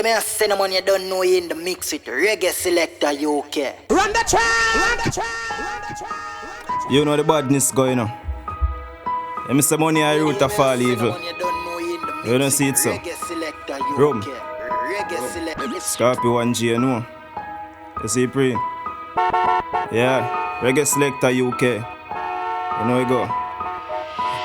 me a cinnamon, you don't know you in the mix with Reggae Selecta UK. Run the track! Run the track! Run the track! You know the badness going on. And Mr. Money I root to fall evil. You don't see it so. Rum. Skarpi1G, you know. You see pre? Yeah. Reggae Selecta UK. You know you go.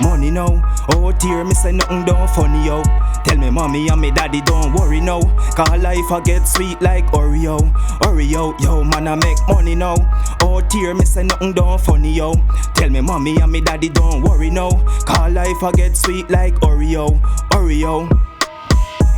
Money now, oh dear, me say nothing don't funny yo. Tell me mommy and me daddy don't worry now. Cause life I get sweet like Oreo. Oreo, yo man I make money now. Oh dear, me say nothing don't funny yo. Tell me mommy and me daddy don't worry now. Cause life I get sweet like Oreo. Oreo.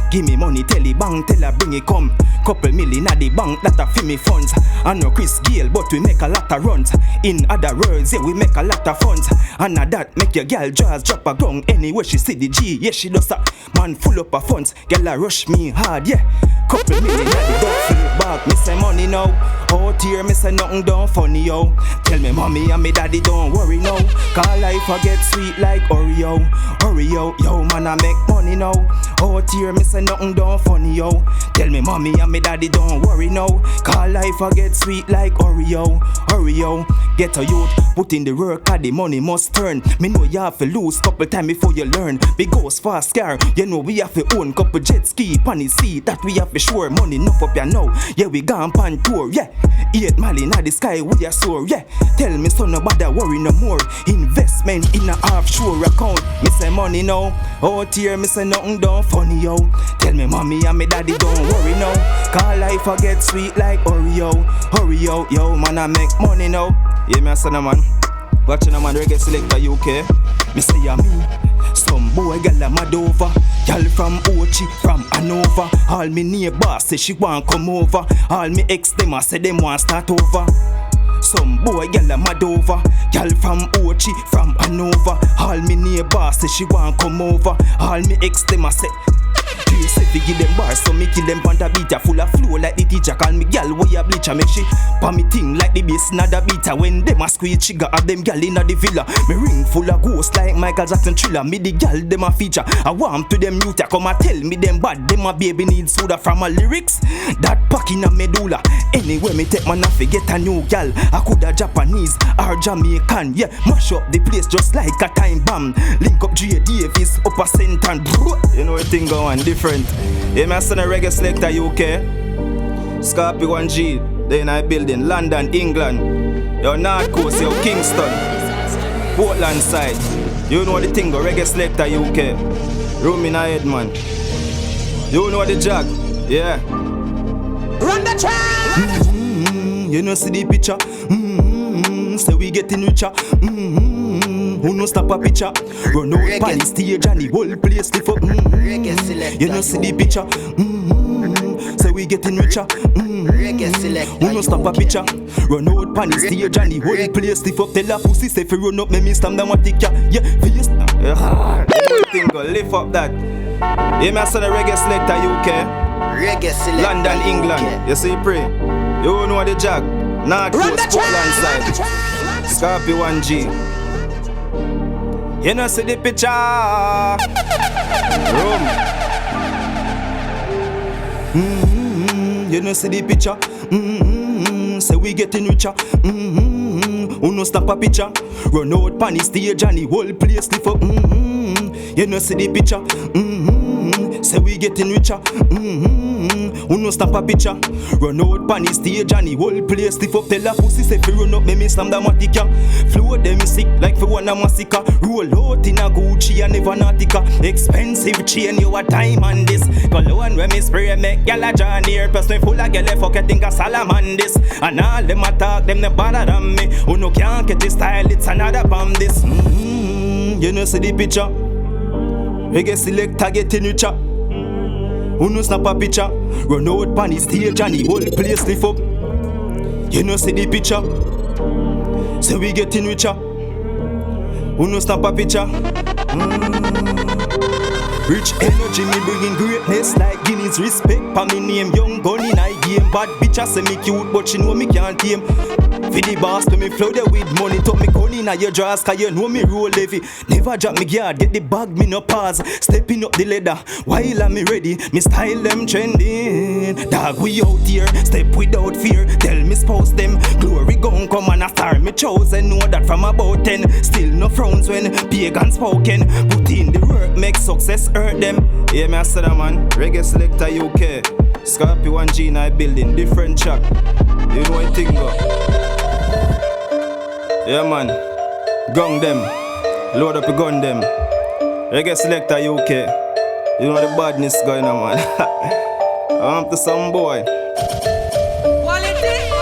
Give me money, tell the bank, tell her bring it come. Couple million at the bank, that a fi me funds. I know Chris Gale, but we make a lot of runs. In other words, yeah, we make a lot of funds. And that make your girl just drop a gun. Anyway, she see the G, yeah, she does that. Man full up of funds, girl a rush me hard, yeah. Couple million at the duffel bag, me say money now. Oh dear, me say nothing don't funny yo. Tell me mommy and me daddy don't worry now. Cause life I get sweet like Oreo. Oreo, yo man I make money now. Oh dear, me say nothing don't funny yo. Tell me mommy and me daddy don't worry now. Cause life I get sweet like Oreo. Oreo, get a youth, put in the work, cause the money must turn. Me know you have to lose couple time before you learn. Big goes fast car, you know we have to own couple jet ski, panny sea, that we have to sure. Money enough up ya now, yeah we gone pan tour, yeah. 8 mile in the sky we are soar, yeah. Tell me son nobody worry no more. Investment in a offshore account. Me say money now, oh dear me say nothing don't funny yo. Tell me mommy and me daddy don't worry now. Cause life I get sweet like Oreo. Oreo, yo man I make money now. Yeah me a son man, watching a man Reggae Selecta UK. Me say ya me, some boy gal a mad over. Gal from Ochi, from Hanover. All me neighbors say she want come over. All me ex them a say them want start over. Some boy gal a mad over. Gal from Ochi, from Hanover. All me neighbors say she want come over. All me ex them a say you say fi give them bars, so me kill them panta beater. Full of flow like the teacher. Call me gal way a bleacher. Make she pa me ting like the bass nada beater. When them a squeeze trigger have them gal inna the villa. Me ring full of ghosts like Michael Jackson Thriller. Me the gal them a feature. I want to them youth come a tell me them bad. Them a baby need soda from a lyrics. That pack in a medulla. Anyway me take man off get a new gal. I coulda Japanese or Jamaican. Yeah, mash up the place just like a time bomb. Link up J Davis up a Sentan. You know the thing going different. Yeah, me a son of Reggae Selecta UK. Skarpi1G, they in a building, London, England. Yo, North Coast, yo, Kingston, Portland side. You know the thing go, Reggae Selecta UK. Room in a head, man. You know the jog, yeah. Run the track! You know see the picture. Say we getting richer. Who no stop a picture? Run out pan the stage and the whole place lift up. You know see the picture. Say we getting richer. Who no stop a picture? Run out pan the stage and the whole place lift up. Tell a pussy say fi run up, me stamp them a tick ya. Yeah, face. Thing go lift up that. Yeah, me a son of Reggae Selecta UK. Reggae Selecta London, England. You see pray. You know the jog. North Coast, Portland side. Skarpi1G. You know see the picture. Room. You know see the picture. Say we getting richer. Who no stop a picture? Run out pan the stage and the whole place lift up. You know see the picture. Say we getting richer. Who no stop a picture? Run out pan the stage and the whole place lift up. Tell a pussy say fi run up, me slam the matica. Flow them sick like fi one a massacre. Roll out in a Gucci and never Nautica. Expensive chain, you a time on this. Cologne when me spray make gyal a John here. Plus me full of gyal fuck you think a Salaman this. And all them attack them no better than me. Who no can't get this style, it's another bomb this. You know see the picture. Reggae Selecta getting richer. Who no snap a picture? Run out pan the stage and the whole place lift up. You know see the picture. Say we getting richer. Who no snap a picture? Rich energy me bringing greatness like Guinness. Respect pa me name young gun in I game. Bad bitch I say me cute but she know me can't tame. For the boss, to me flow there with money. Tuck me gun in your drawers, cause you know me roll heavy. Never drop me guard, get the bag, me no pause. Stepping up the ladder, while I'm ready. Me style them trending. Dog, we out here, step without fear. Tell me spouse them, glory gon' come and a star. Me chosen, know that from about 10. Still no frowns when pagan spoken. Put in the work, make success hurt them. Yeah, me I said that man, Reggae Selecta UK. Skarpi1G and I building, different track. You know what I think go? Yeah man, gun them, load up a gun them. Reggae Selecta UK. You know the badness going on man. I'm to some boy.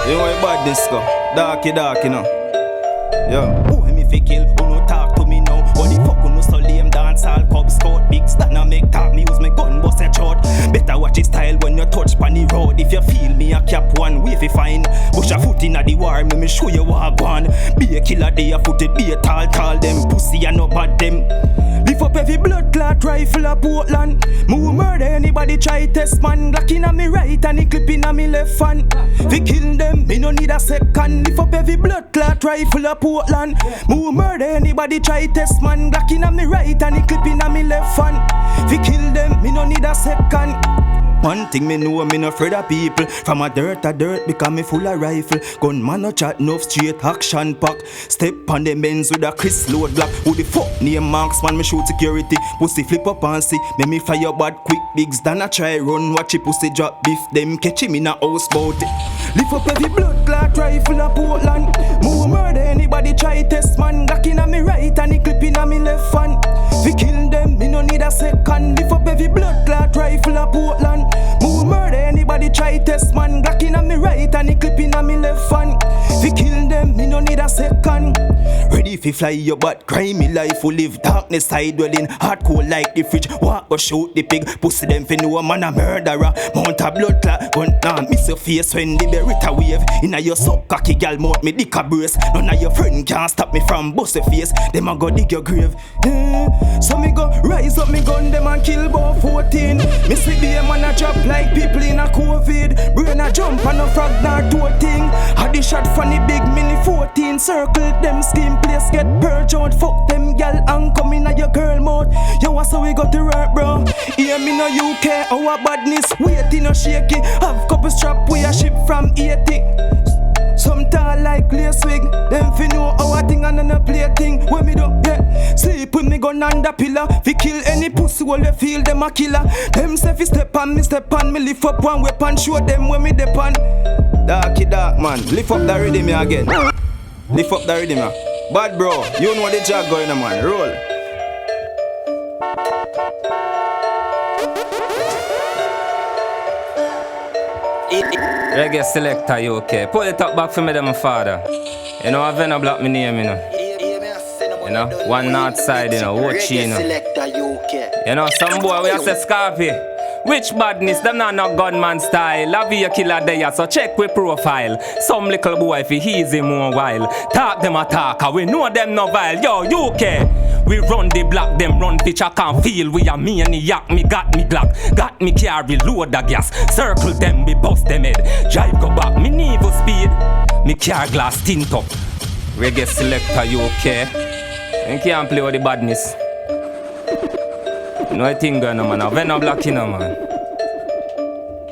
You know the badness go, darky you know. Yeah. Who me fi kill, who no talk to me now. What the fuck who no so lame, dancehall, cub scout. Big stand and make talk, me use my gun bust a shot. Better watch his style when you touch pan the road. If you feel me a cap one, way fi fine. Push a foot in the war, me show you what I want. Be a killer, they a footed, be a tall them. Pussy and no bad them. Lift up every blood clot rifle a Portland. Move murder anybody try test man. Glock in a me right and the clip in a me left hand. Fi kill them, me no need a second. Lift up every blood clot rifle a Portland. Move murder anybody try test man. Glock in a me right and the clip in a me left hand. Fi kill them, me no need a second. One thing me know, me no afraid of people. From a dirt to dirt, because me full of rifle. Gunman no chat, no straight action pack. Step on the Benz with a Chris load block. Who the fuck name marksman, me shoot security. Pussy flip up and see, me fire bad quick. Bigs than a try run, watch it pussy drop beef. Them catch him in a house bout it. Lift up every blood clot rifle a Portland. Move murder anybody try test man. Glock in a me right and the clip in a me left hand. Fi kill them, me no need a second. Lift up every blood clot rifle a Portland. Move murder anybody try test man. Glock in a me right and the clip in a me left hand. Fi kill them, me no need a second. Ready fi fly your butt, grimy life will live. Darkness side dwelling, hardcore like the fridge. Walk or shoot the pig, pussy them fi know a man a murderer. Mount a blood clot, gun down, miss your face when the berita wave. Inna your suck cocky gal mouth, me dick a brace. None of your friend can't stop me from bust your face. Them a go dig your grave. So me go rise up me gun them and kill about 14. Me see the man a drop like people in a COVID. Brain a jump and a frog nor door thing. Had the shot from the big mini 14. Circle them scheme place get purge out. Fuck them gal and come in a your girl mouth. Yo what's how we got to work bro. Hear me no UK, our badness waiting no shaky. Have couple strap we a ship from 80. Some tall like lace wig. Them fi know our thing and no play thing. When me do yeah. Sleep with me gun under pillar. Fi kill any pussy while they feel them a killer. Them say fi step on me lift up one weapon. Show them when me depend. Darky dark man, lift up the rhythm me again. Lift up the rhythm ya. Bad bro, you know the jog going on man. Roll. Reggae Selecta UK. Pull it up back for me, them father. You know, Venoblaq me name, you know. You know, one north side, you know, watch you know. You know, some boy we a say Skarpi. Which badness, them not no gunman style. I be a killer there, so check with profile. Some little boy fi easy more while. Talk them a talk, we know them no vile. Yo, UK, we run the block, them run pitch. I can't feel we a maniac. Me got me Glock, got me carry load the gas. Circle them, we bust them head. Drive go back, me need for speed. Me car glass tint up. Reggae Selecta UK. You can't play with the badness. No thing going on, man. Venoblaq, you know, man.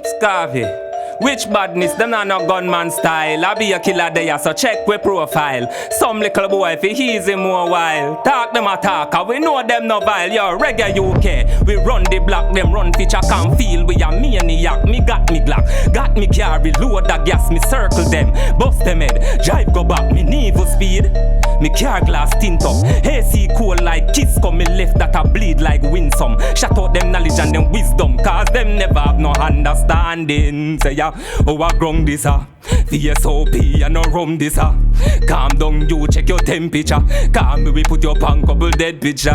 Skarpi. Which badness? Them not no gunman style. I be a killer there, so check with profile. Some little boy fi easy more while. Talk them a talk, we know them no vile. Yo, Reggae UK, we run the block, them run pitch. I can't feel we a maniac. Me got me Glock, got me carry load the gas. Me circle them, bust them head. Drive go back, me need for speed. Me car glass tint up. AC cool like kiss come me left that a bleed like winsome. Shut out them knowledge and them wisdom, cause them never have no understanding. Say ya, oh I grung this VSOP and no rum this Calm down you, check your temperature. Calm me we put your pan couple dead picture.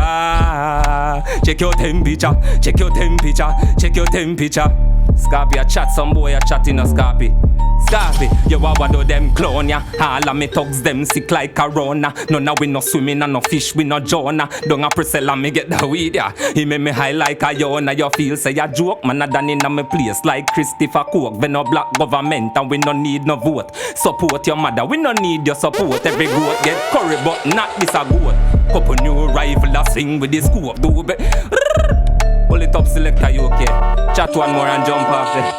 Check your temperature, check your temperature, check your temperature. Skarpi a chat, some boy a chat in a Skarpi. Skarpi, you a do them clone ya. All of me thugs them sick like corona. None of we no swimming and no fish we no Jonah. Don't a Priscilla me get the weed ya. He make me high like a Yona. You feel say a joke, man a done in a me place like Christopher Coke. Venoblaq government and we no need no vote. Support your mother, we no need your support. Every goat get curry but not this a goat. Couple new rifle a swing with the scope. Do be pull it up, Selecta UK. Chat one more and jump off it.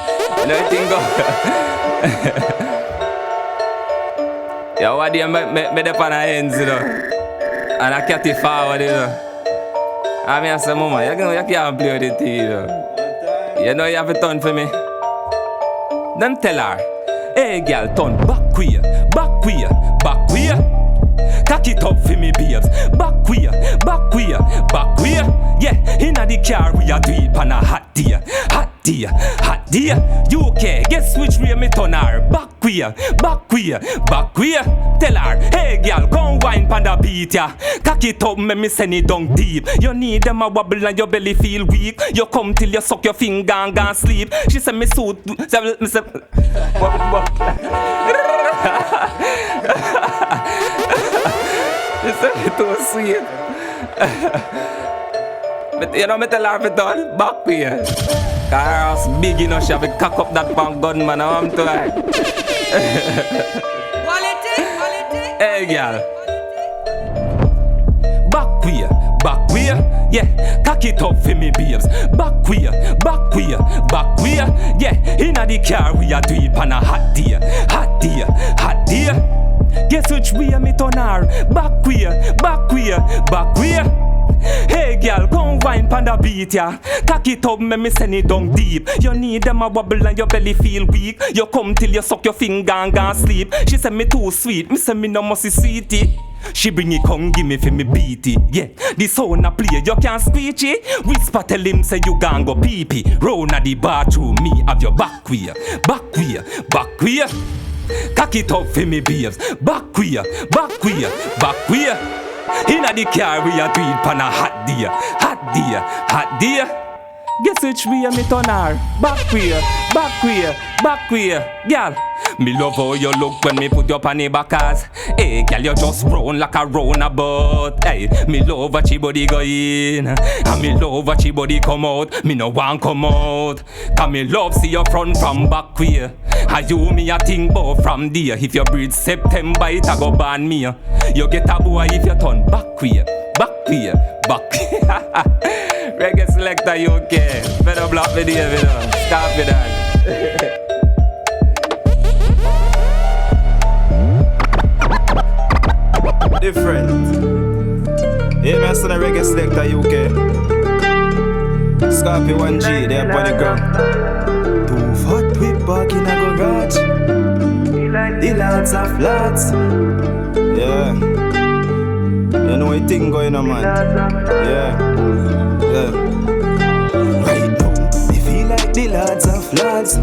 Let it go. Yeah, what do you make up on the ends, you know? And I can't forward, you know. I mean, I say, Mama, you can't play with the tea, you know. You know you have a turn for me. Then tell her, hey girl, turn back queer, back queer, back queer. Cock it up for me babes. Back queer, back queer, back queer. Yeah, inna the car we a do it on a hot day. Hot day, hot day. UK, guess which way me turn her? Back queer, back queer, back queer. Tell her, hey girl, come wine pan the beat ya. Cock it up, me send it down deep. You need them a wobble and your belly feel weak. You come till you suck your finger and go sleep. She said me suit, me say, you said it too sweet. But you know me tell her it done back here. Cause big enough she have to cock up that punk gun man. I'm to her. Quality. Hey girl. Back queer, back queer. Yeah, cock it up for me babes. Back queer, back queer, back queer. Yeah, inna the car we a do it on a hot day. Hot day, hot day. Guess which way me turn her? Back queer, back queer, back queer. Hey girl, come wine pan the beat ya. Cock it up, me send it down deep. You need them a wobble and your belly feel weak. You come till you suck your finger and go sleep. She said me too sweet, me say me no must sweetie. She bring it come give me for me beat it. Yeah, the sound a play, you can't speech it. Whisper tell him say you gon' go pee pee. Round at the bathroom, me have your back queer, back queer, back queer. Cock it up for me babes. Back queer, back queer, back queer. Inna the car we a do it pan a hot day. Hot day, hot day. Guess which way me turn her? Back queer, back queer, back queer. Girl, me love how you look when me put you on the backers. Hey, girl, you just round like a roundabout. Hey, me love what your body go in, and me love what your body come out. Me no want come out. Cause me love see you front from back queer. And you me a think about from there. If you breathe September, it a go ban me. You get a boy if you turn back queer, back queer, back queer. Reggae Selecta UK. Venoblaq video, Skarpi1G. Different. Yeah, man, son of Reggae Selecta UK. Skarpi1G, they're upon the ground. Too fat whip back in a garage. The lads are flats. Yeah. You know what thing going on, man. Yeah. Right now, me feel like the lads are flats.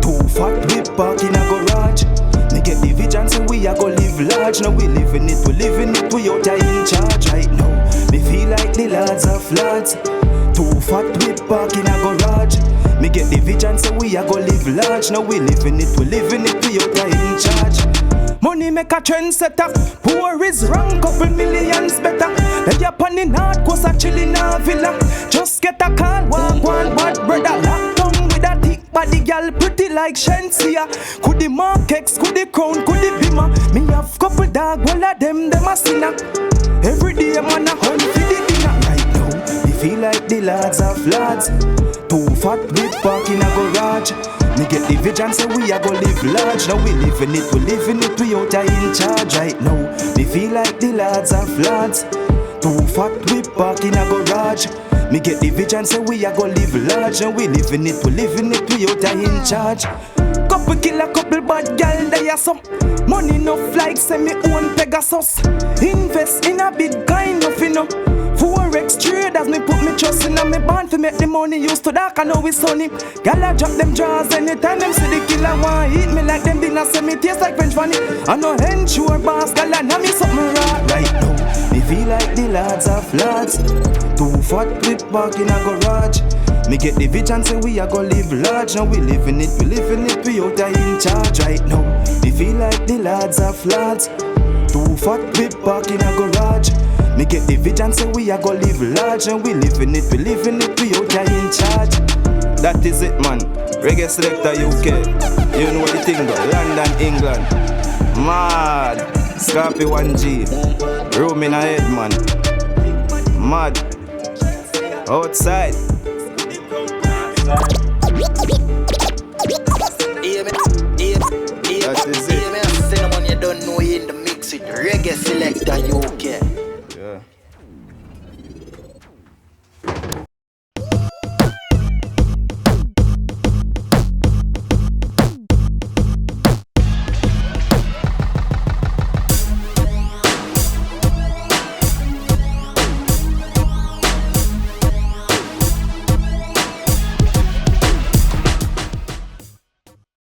Too fat whip back in a garage. Me get the vision so we a go live large. Now we living it, we out here in charge. Right now, me feel like the lads are flats. Too fat whip back in a garage. Me get the vision so we a go live large. Now we living it, we out here in charge. Money make a trendsetter. Poor is wrong, couple millions better. They up on the north coast a chillin' a villa. Just get a call, walk one bad brother. Lock down with a thick body girl, pretty like Shensia. Could the Mark X, could the Crown, could the Beamer. Me have couple dog, all of them a sinner. Every day man a hunt for the dinner. Right now, me feel like the lads are floods. Too fat with park in a garage. Me get the vision so we a go live large. Now we living it, we out here in charge. Right now, me feel like the lads are floods. Too fat with park in a garage. Me get the vision so we a go live large. Now we living it, we out here in charge. Couple killer, couple bad gal, they are some money enough like say me own Pegasus. Invest in a big kind of you know. Forex traders, me put me trust in a me band to make the money used to dark. I know it's sunny. Gala drop them jaws anytime them see the killer want eat me like them dinner say me taste like French funny. I know ensure boss gala now me something right. Right now, me feel like the lads of lads. Too fat with back in a garage. Me get the vision say we a go live large. Now we living it, we out there in charge right now. Me feel like the lads of lads. Too fat with back in a garage. Me get the vision say we a go live large. And we living it, we out there in charge. That is it, man. Reggae Selecta UK. You know what the thing go. London, England. Mad. Skarpi1G. Room in a head, man. Mad. Outside. That is it. You don't know you in the mix with Reggae Selecta UK.